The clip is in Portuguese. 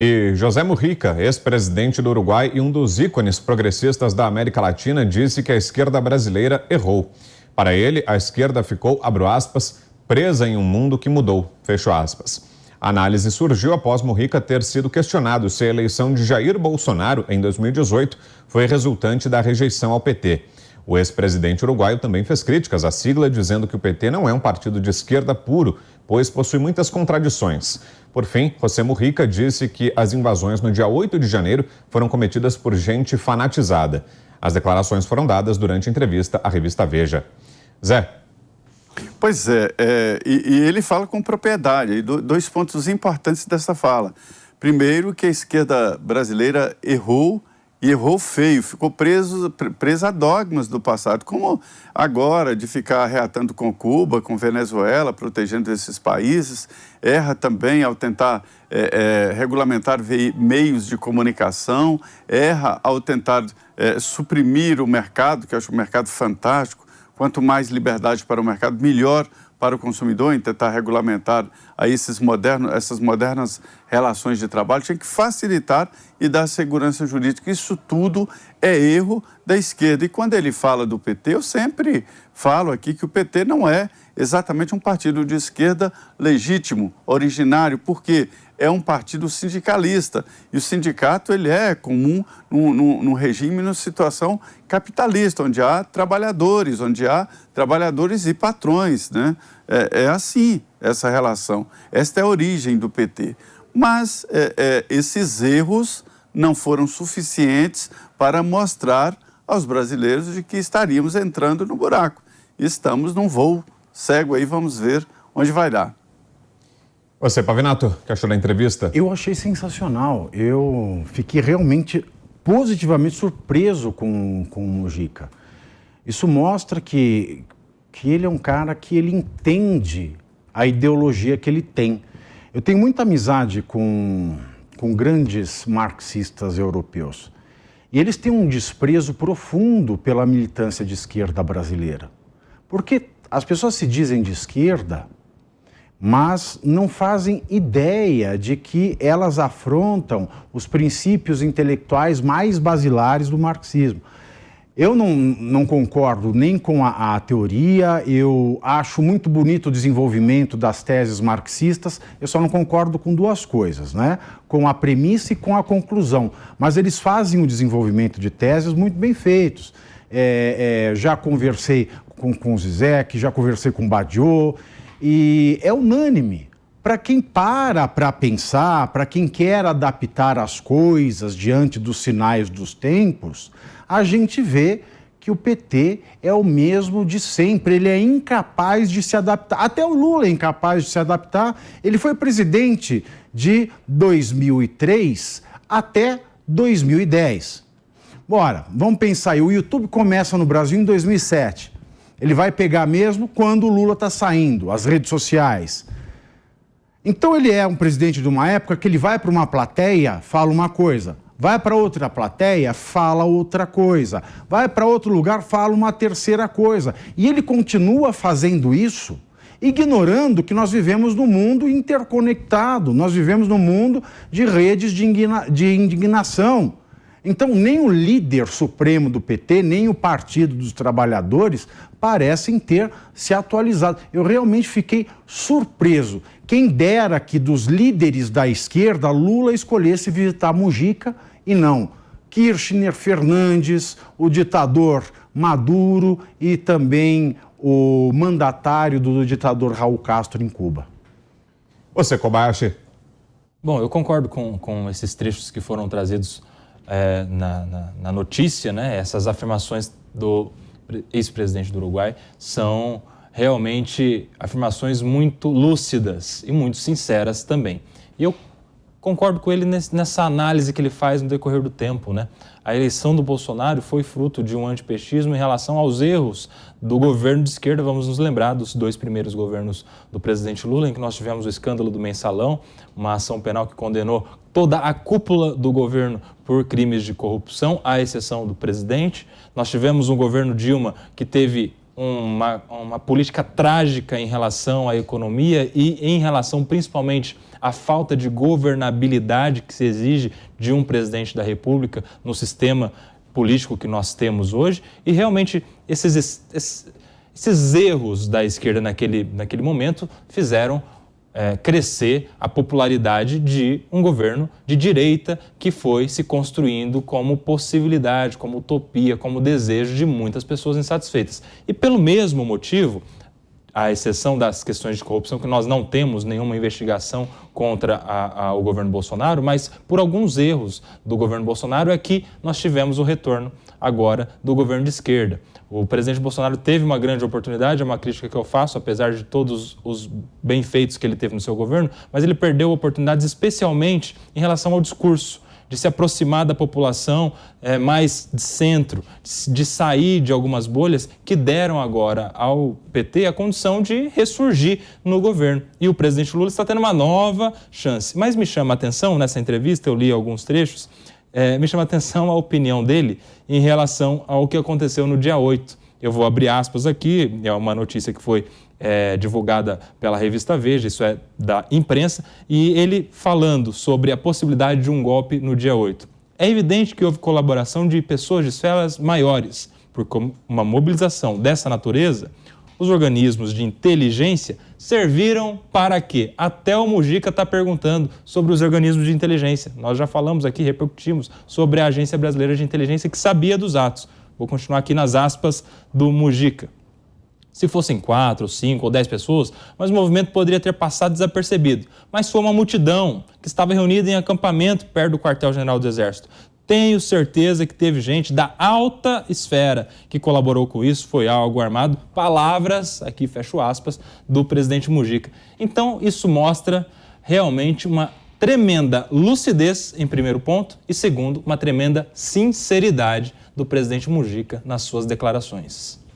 E José Mujica, ex-presidente do Uruguai e um dos ícones progressistas da América Latina, disse que a esquerda brasileira errou. Para ele, a esquerda ficou, abro aspas, presa em um mundo que mudou, fecho aspas. A análise surgiu após Mujica ter sido questionado se a eleição de Jair Bolsonaro, em 2018, foi resultante da rejeição ao PT. O ex-presidente uruguaio também fez críticas à sigla, dizendo que o PT não é um partido de esquerda puro, pois possui muitas contradições. Por fim, José Mujica disse que as invasões no dia 8 de janeiro foram cometidas por gente fanatizada. As declarações foram dadas durante a entrevista à revista Veja. Zé. Pois é, e ele fala com propriedade. Dois pontos importantes dessa fala. Primeiro, que a esquerda brasileira errou, e errou feio, ficou presa a dogmas do passado, como agora de ficar reatando com Cuba, com Venezuela, protegendo esses países. Erra também ao tentar regulamentar meios de comunicação, erra ao tentar suprimir o mercado, que eu acho o mercado fantástico. Quanto mais liberdade para o mercado, melhor para o consumidor, em tentar regulamentar aí essas modernas relações de trabalho. Tinha que facilitar e dar segurança jurídica. Isso tudo é erro da esquerda. E quando ele fala do PT, eu sempre falo aqui que o PT não é exatamente um partido de esquerda legítimo, originário, porque é um partido sindicalista. E o sindicato ele é comum num regime, numa situação capitalista, onde há trabalhadores e patrões, né? É assim essa relação. Esta é a origem do PT. Mas esses erros não foram suficientes para mostrar aos brasileiros de que estaríamos entrando no buraco. Estamos num voo cego aí, vamos ver onde vai dar. Você, Pavinato, que achou da entrevista? Eu achei sensacional. Eu fiquei realmente positivamente surpreso com o Mujica. Isso mostra que ele é um cara que ele entende a ideologia que ele tem. Eu tenho muita amizade com grandes marxistas europeus. E eles têm um desprezo profundo pela militância de esquerda brasileira. Porque as pessoas se dizem de esquerda, mas não fazem ideia de que elas afrontam os princípios intelectuais mais basilares do marxismo. Eu não concordo nem com a teoria, eu acho muito bonito o desenvolvimento das teses marxistas, eu só não concordo com duas coisas, né? Com a premissa e com a conclusão. Mas eles fazem o desenvolvimento de teses muito bem feitos. Já conversei com o Zizek, já conversei com o Badiou, e é unânime. Para quem para pensar, para quem quer adaptar as coisas diante dos sinais dos tempos, a gente vê que o PT é o mesmo de sempre, ele é incapaz de se adaptar. Até o Lula é incapaz de se adaptar. Ele foi presidente de 2003 até 2010. Bora, vamos pensar aí, o YouTube começa no Brasil em 2007. Ele vai pegar mesmo quando o Lula está saindo, as redes sociais. Então ele é um presidente de uma época que ele vai para uma plateia, fala uma coisa, vai para outra plateia, fala outra coisa, vai para outro lugar, fala uma terceira coisa. E ele continua fazendo isso, ignorando que nós vivemos num mundo interconectado, nós vivemos num mundo de redes de indignação. Então, nem o líder supremo do PT, nem o Partido dos Trabalhadores parecem ter se atualizado. Eu realmente fiquei surpreso. Quem dera que dos líderes da esquerda, Lula escolhesse visitar Mujica e não Kirchner, Fernandes, o ditador Maduro e também o mandatário do ditador Raul Castro em Cuba. Você, Kobayashi? Bom, eu concordo com esses trechos que foram trazidos na notícia, né? Essas afirmações do ex-presidente do Uruguai são realmente afirmações muito lúcidas e muito sinceras também. E eu concordo com ele nessa análise que ele faz no decorrer do tempo, né? A eleição do Bolsonaro foi fruto de um antipetismo em relação aos erros do governo de esquerda. Vamos nos lembrar dos dois primeiros governos do presidente Lula, em que nós tivemos o escândalo do Mensalão, uma ação penal que condenou toda a cúpula do governo por crimes de corrupção, à exceção do presidente. Nós tivemos um governo Dilma que teve uma política trágica em relação à economia e em relação principalmente à falta de governabilidade que se exige de um presidente da República no sistema político que nós temos hoje, e realmente esses erros da esquerda naquele momento fizeram crescer a popularidade de um governo de direita que foi se construindo como possibilidade, como utopia, como desejo de muitas pessoas insatisfeitas. E pelo mesmo motivo, à exceção das questões de corrupção, que nós não temos nenhuma investigação contra o governo Bolsonaro, mas por alguns erros do governo Bolsonaro é que nós tivemos o retorno agora do governo de esquerda. O presidente Bolsonaro teve uma grande oportunidade, é uma crítica que eu faço, apesar de todos os bem-feitos que ele teve no seu governo, mas ele perdeu oportunidades especialmente em relação ao discurso, de se aproximar da população mais de centro, de sair de algumas bolhas que deram agora ao PT a condição de ressurgir no governo. E o presidente Lula está tendo uma nova chance. Mas me chama a atenção, nessa entrevista, eu li alguns trechos, me chama a atenção a opinião dele em relação ao que aconteceu no dia 8. Eu vou abrir aspas aqui, é uma notícia que foi divulgada pela revista Veja, isso é da imprensa, e ele falando sobre a possibilidade de um golpe no dia 8. É evidente que houve colaboração de pessoas de esferas maiores, porque uma mobilização dessa natureza, os organismos de inteligência serviram para quê? Até o Mujica está perguntando sobre os organismos de inteligência. Nós já falamos aqui, repercutimos sobre a Agência Brasileira de Inteligência que sabia dos atos. Vou continuar aqui nas aspas do Mujica. Se fossem 4, 5 ou 10 pessoas, mas o movimento poderia ter passado desapercebido. Mas foi uma multidão que estava reunida em acampamento perto do quartel-general do Exército. Tenho certeza que teve gente da alta esfera que colaborou com isso, foi algo armado. Palavras, aqui fecho aspas, do presidente Mujica. Então, isso mostra realmente uma tremenda lucidez, em primeiro ponto, e segundo, uma tremenda sinceridade do presidente Mujica nas suas declarações.